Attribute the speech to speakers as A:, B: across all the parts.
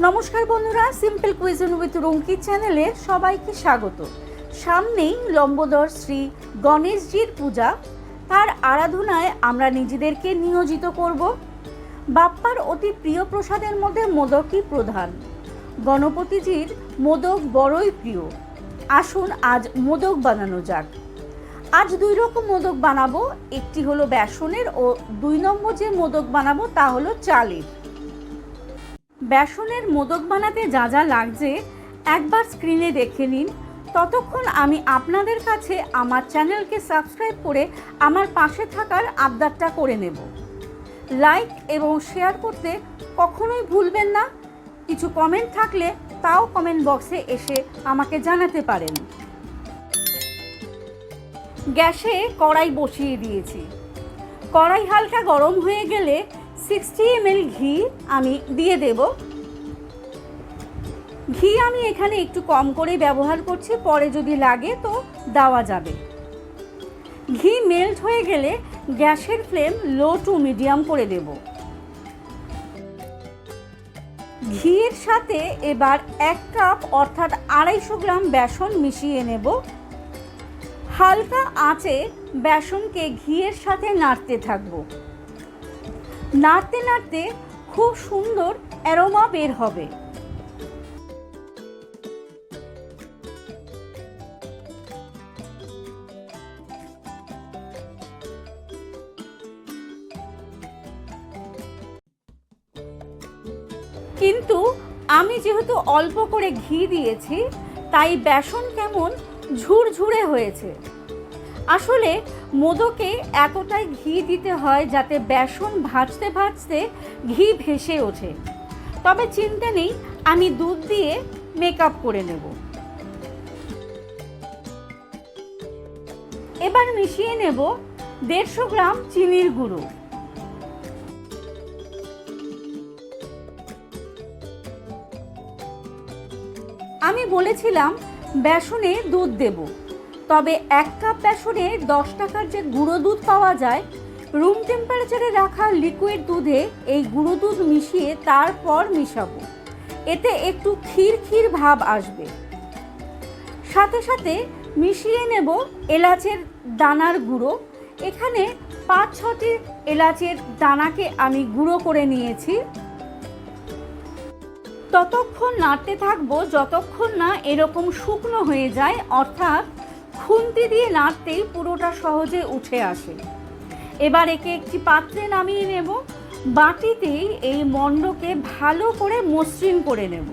A: নমস্কার বন্ধুরা, simple cuisine with Rumki চ্যানেলে সবাইকে স্বাগত। সামনেই লম্বোদর শ্রী গণেশজির পূজা, তার আরাধনায় আমরা নিজেদেরকে নিয়োজিত করব। বাপ্পার অতি প্রিয় প্রসাদের মধ্যে মোদকই প্রধান। গণপতিজির মোদক বড়ই প্রিয়। আসুন আজ মোদক বানানো যাক। আজ দুই রকম মোদক বানাবো, একটি হলো বেসনের ও 2 নম্বর যে মোদক বানাবো তা হলো চালের। বেসনের মোদক বানাতে যা যা লাগছে একবার স্ক্রিনে দেখে নিন। ততক্ষণ আমি আপনাদের কাছে আমার চ্যানেলকে সাবস্ক্রাইব করে আমার পাশে থাকার আবদারটা করে নেব। লাইক এবং শেয়ার করতে কখনোই ভুলবেন না। কিছু কমেন্ট থাকলে তাও কমেন্ট বক্সে এসে আমাকে জানাতে পারেন। গ্যাসে কড়াই বসিয়ে দিয়েছি। কড়াই হালকা গরম হয়ে গেলে 60 ml ঘি আমি দিয়ে দেব। ঘি আমি এখানে একটু কম করে ব্যবহার করছি, পরে যদি লাগে তো দেওয়া যাবে। ঘি মেল্ট হয়ে গেলে গ্যাসের ফ্লেম লো টু মিডিয়াম করে দেব। ঘিয়ের সাথে এবার 1 কাপ অর্থাৎ 250 গ্রাম বেসন মিশিয়ে নেব। হালকা আঁচে বেসনকে ঘিয়ের সাথে নাড়তে থাকবো। নাড়তে নাড়তে খুব সুন্দর অ্যারোমা বের হবে। কিন্তু আমি যেহেতু অল্প করে ঘি দিয়েছি, তাই বেসন কেমন ঝুরঝুরে হয়েছে। আসলে মোদকে এতটাই ঘি দিতে হয় যাতে বেসন ভাজতে ভাজতে ঘি ভেসে ওঠে। তবে চিন্তা নেই, আমি দুধ দিয়ে মেকআপ করে নেব। এবার মিশিয়ে নেব 150 গ্রাম চিনির গুঁড়ো। আমি বলেছিলাম বেসনে দুধ দেব, তবে 1 কাপ বেসনে 10 টাকার যে গুঁড়ো দুধ পাওয়া যায়, রুম টেম্পারেচারে রাখা লিকুইড দুধে এই গুঁড়ো দুধ মিশিয়ে তারপর মিশাবো। এতে একটু ক্ষীর ক্ষীর ভাব আসবে। সাথে সাথে মিশিয়ে নেব এলাচের দানার গুঁড়ো। এখানে 5-6টি এলাচের দানাকে আমি গুঁড়ো করে নিয়েছি। ততক্ষণ নাড়তে থাকবো যতক্ষণ না এরকম শুকনো হয়ে যায়, অর্থাৎ খুন্তি দিয়ে নাড়তেই পুরোটা সহজে উঠে আসে। এবার একে একটি পাত্রে নামিয়ে নেব। বাটিতেই এই মণ্ডকে ভালো করে মসৃণ করে নেব।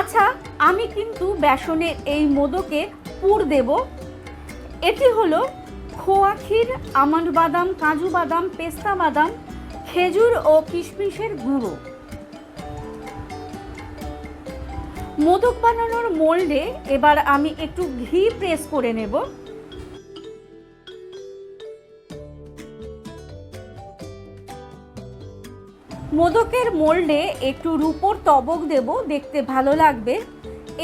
A: আচ্ছা, আমি কিন্তু বেসনের এই মোদকে পুর দেব। এটি হলো খোয়া ক্ষীর, আমন্ড বাদাম, কাজু বাদাম, পেস্তা বাদাম, খেজুর ও কিশমিশের গুঁড়ো। মোদক বানানোর মোল্ডে এবার আমি একটু ঘি প্রেস করে নেব। মোদকের মোল্ডে একটু রূপোর তবক দেব, দেখতে ভালো লাগবে।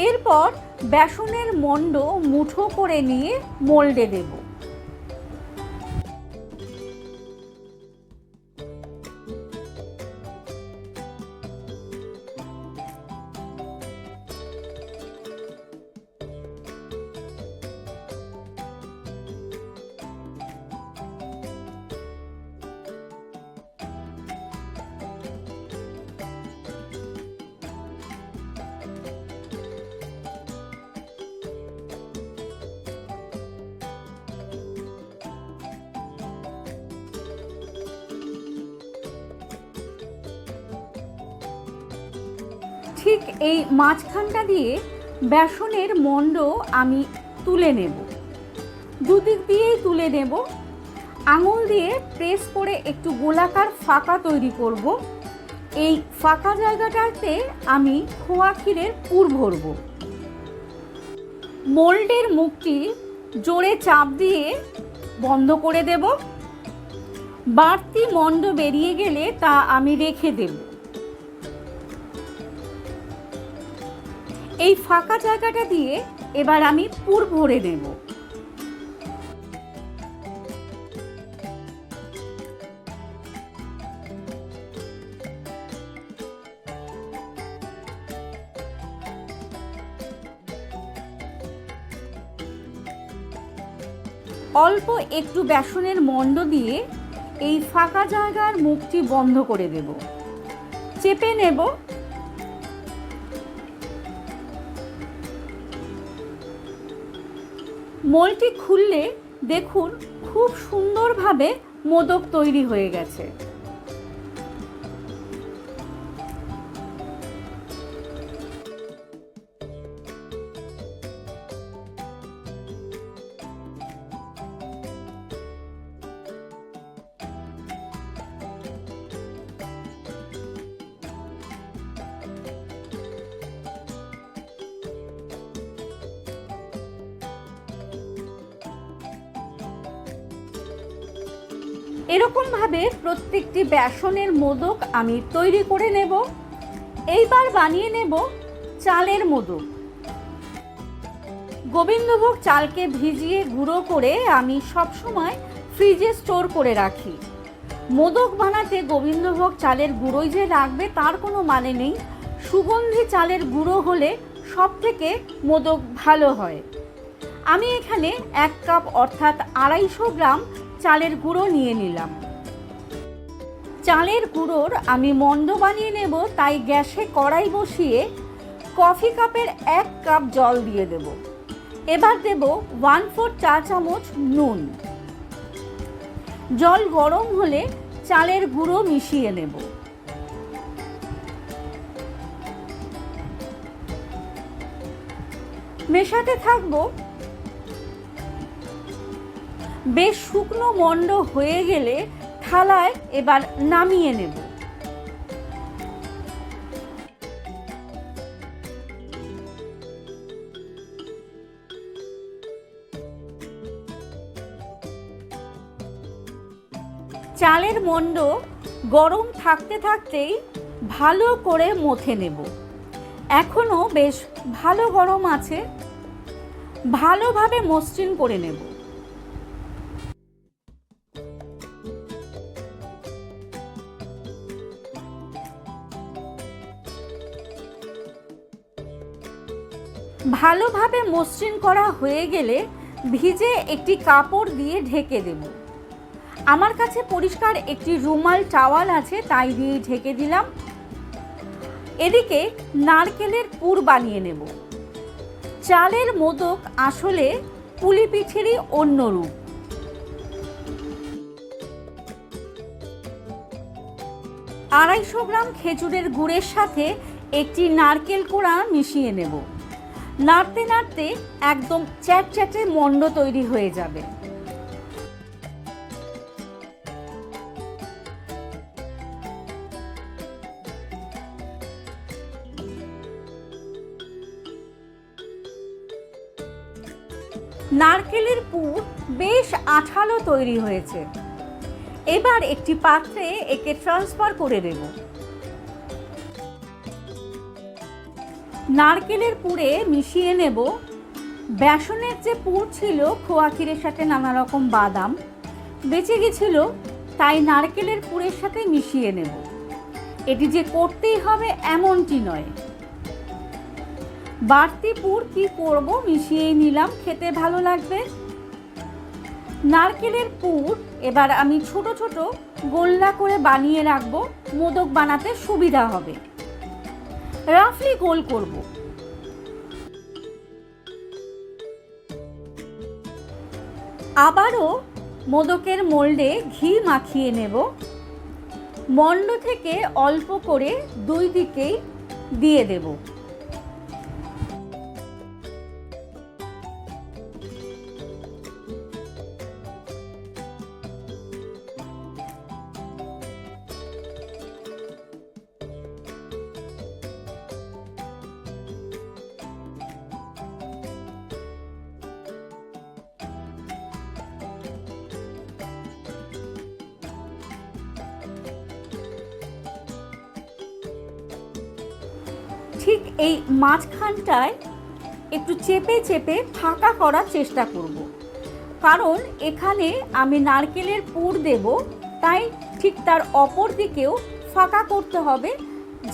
A: এরপর বেসনের মণ্ড মুঠো করে নিয়ে মোল্ডে দেব। ঠিক এই মাঝখানটা দিয়ে বেসনের মণ্ড আমি তুলে নেব। দুদিক দিয়েই তুলে নেব। আঙুল দিয়ে প্রেস করে একটু গোলাকার ফাঁকা তৈরি করব। এই ফাঁকা জায়গাটাতে আমি খোয়া ক্ষীরের পুর ভরব। মোল্ডের মুখটি জোরে চাপ দিয়ে বন্ধ করে দেব। বাড়তি মণ্ড বেরিয়ে গেলে তা আমি রেখে দেব। এই ফাঁকা জায়গাটা দিয়ে এবার আমি পুর ভরে নেব। অল্প একটু বেসনের মণ্ড দিয়ে এই ফাঁকা জায়গার মুখটি বন্ধ করে দেব। চেপে নেব। মোলটি খুললে দেখুন খুব সুন্দরভাবে মোদক তৈরি হয়ে গেছে। এরকমভাবে প্রত্যেকটি বেসনের মোদক আমি তৈরি করে নেব। এইবার বানিয়ে নেব চালের মোদক। গোবিন্দভোগ চালকে ভিজিয়ে গুঁড়ো করে আমি সবসময় ফ্রিজে স্টোর করে রাখি। মোদক বানাতে গোবিন্দভোগ চালের গুঁড়োই যে লাগবে তার কোনো মানে নেই। সুগন্ধি চালের গুঁড়ো হলে সব থেকে মোদক ভালো হয়। আমি এখানে 1 কাপ অর্থাৎ 250 গ্রাম চালের গুঁড়ো নিয়ে নিলাম। চালের গুঁড়োর আমি মণ্ড বানিয়ে নেব, তাই গ্যাসে কড়াই বসিয়ে কফি কাপের 1 কাপ জল দিয়ে দেব। এবার দেব 1/4 চা চামচ নুন। জল গরম হলে চালের গুঁড়ো মিশিয়ে নেব। মেশাতে থাকবো। বেশ শুকনো মণ্ড হয়ে গেলে থালায় এবার নামিয়ে নেব। চালের মণ্ড গরম থাকতে থাকতেই ভালো করে মথে নেব। এখনো বেশ ভালো গরম আছে। ভালোভাবে মসৃণ করে নেব। ভালোভাবে মসৃণ করা হয়ে গেলে ভিজে একটি কাপড় দিয়ে ঢেকে দেব। আমার কাছে পরিষ্কার একটি রুমাল টাওয়াল আছে, তাই দিয়ে ঢেকে দিলাম। এদিকে নারকেলের পুর বানিয়ে নেব। চালের মোদক আসলে পুলি পিঠেরই অন্য রূপ। আড়াইশো গ্রাম খেজুরের গুড়ের সাথে একটি নারকেল কোড়া মিশিয়ে নেব। নাড়তে নাড়তে একদম চ্যাটচ্যাটে মণ্ড তৈরি হয়ে যাবে। নারকেলের পুর বেশ আঠালো তৈরি হয়েছে। এবার একটি পাত্রে একে ট্রান্সফার করে দেব। নারকেলের পুরে মিশিয়ে নেব বেসনের যে পুর ছিল, খোয়া ক্ষীরের সাথে নানা রকম বাদাম বেঁচে গেছিল, তাই নারকেলের পুরের সাথে মিশিয়ে নেব। এটি যে করতেই হবে এমনটি নয়। বাড়তি পুর কি করব, মিশিয়েই নিলাম, খেতে ভালো লাগবে। নারকেলের পুর এবার আমি ছোট ছোট গোল্লা করে বানিয়ে রাখবো, মোদক বানাতে সুবিধা হবে। রাফলি গোল করব। আবারও মোদকের মোল্ডে ঘি মাখিয়ে নেব। মণ্ড থেকে অল্প করে দুই দিকেই দিয়ে দেব। ঠিক এই মাঝখানটায় একটু চেপে চেপে ফাঁকা করার চেষ্টা করব, কারণ এখানে আমি নারকেলের পুর দেব, তাই ঠিক তার অপর দিকেও ফাঁকা করতে হবে,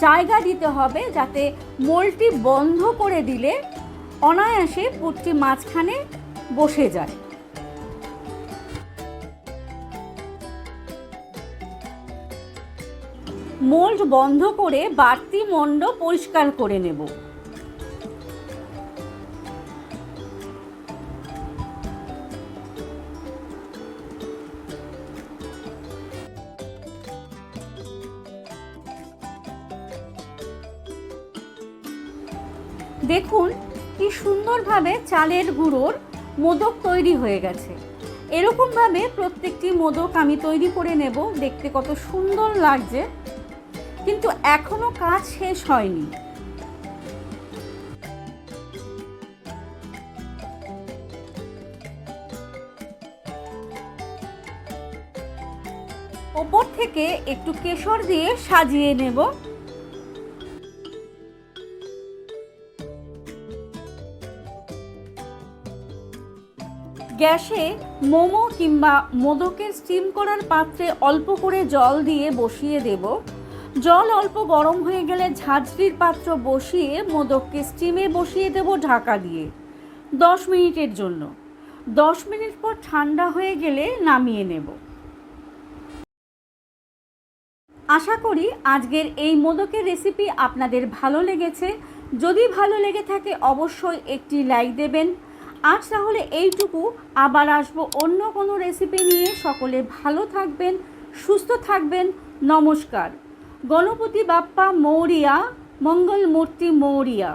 A: জায়গা দিতে হবে, যাতে মোলটি বন্ধ করে দিলে অনায়াসে পুরটি মাঝখানে বসে যায়। মোল্ড বন্ধ করে বাড়তি মণ্ড পরিষ্কার করে নেব। দেখুন কি সুন্দরভাবে চালের গুঁড়োর মোদক তৈরি হয়ে গেছে। এরকমভাবে প্রত্যেকটি মোদক আমি তৈরি করে নেব। দেখতে কত সুন্দর লাগছে, কিন্তু এখনো কাজ শেষ হয়নি। ওপর থেকে একটু কেশর দিয়ে সাজিয়ে নেব। গ্যাসে মোমো কিংবা মোদকের স্টিম করার পাত্রে অল্প করে জল দিয়ে বসিয়ে দেব। জল অল্প গরম হয়ে গেলে ঝাঁঝরির পাত্র বসিয়ে মোদককে স্টিমে বসিয়ে দেব ঢাকা দিয়ে 10 মিনিটের জন্য। 10 মিনিট পর ঠান্ডা হয়ে গেলে নামিয়ে নেব। আশা করি আজকের এই মোদকের রেসিপি আপনাদের ভালো লেগেছে। যদি ভালো লেগে থাকে অবশ্যই একটি লাইক দেবেন। আজ তাহলে এইটুকু, আবার আসবো অন্য কোনো রেসিপি নিয়ে। সকলে ভালো থাকবেন, সুস্থ থাকবেন। নমস্কার। গণপতি বাপ্পা মৌরিয়া, মঙ্গল মূর্তি মৌরিয়া।